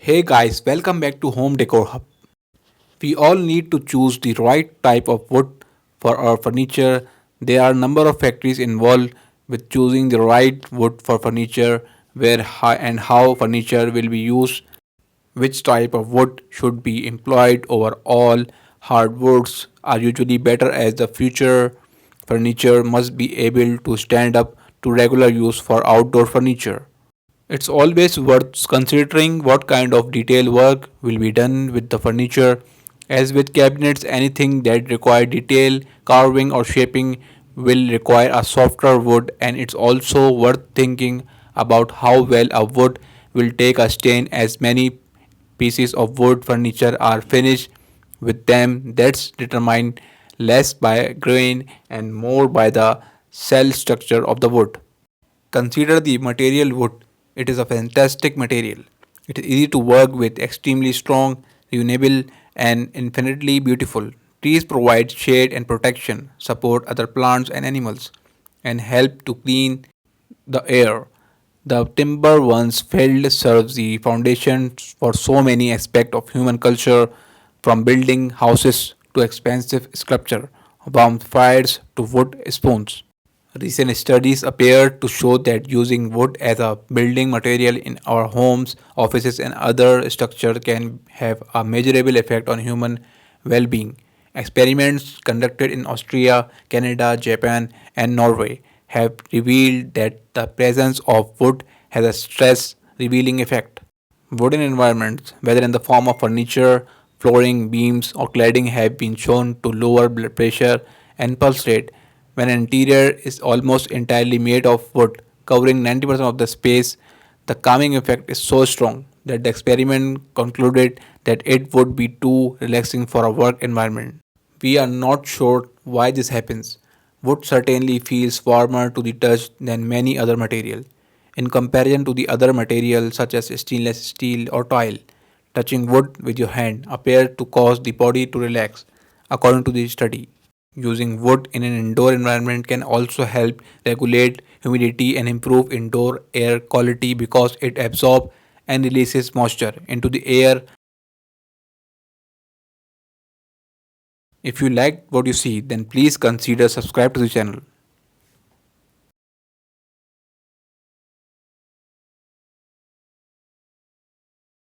Hey guys, welcome back to Home Decor Hub. We all need to choose the right type of wood for our furniture. There are a number of factories involved with choosing the right wood for furniture, where and how furniture will be used, which type of wood should be employed over all. Hardwoods are usually better as the future furniture must be able to stand up to regular use for outdoor furniture. It's always worth considering what kind of detail work will be done with the furniture. As with cabinets, anything that requires detail, carving, or shaping will require a softer wood, and it's also worth thinking about how well a wood will take a stain, as many pieces of wood furniture are finished with them. That's determined less by grain and more by the cell structure of the wood. Consider the material wood. It is a fantastic material. It is easy to work with, extremely strong, renewable, and infinitely beautiful. Trees provide shade and protection, support other plants and animals, and help to clean the air. The timber once felled serves the foundation for so many aspects of human culture, from building houses to expensive sculpture, warmth fires to wood spoons. Recent studies appear to show that using wood as a building material in our homes, offices, and other structures can have a measurable effect on human well being. Experiments conducted in Austria, Canada, Japan, and Norway have revealed that the presence of wood has a stress revealing effect. Wooden environments, whether in the form of furniture, flooring, beams, or cladding, have been shown to lower blood pressure and pulse rate. When an interior is almost entirely made of wood, covering 90% of the space, the calming effect is so strong that the experiment concluded that it would be too relaxing for a work environment. We are not sure why this happens. Wood certainly feels warmer to the touch than many other materials. In comparison to the other materials such as stainless steel or tile, touching wood with your hand appears to cause the body to relax, according to the study. Using wood in an indoor environment can also help regulate humidity and improve indoor air quality because it absorbs and releases moisture into the air. If you liked what you see, then please consider subscribe to the channel.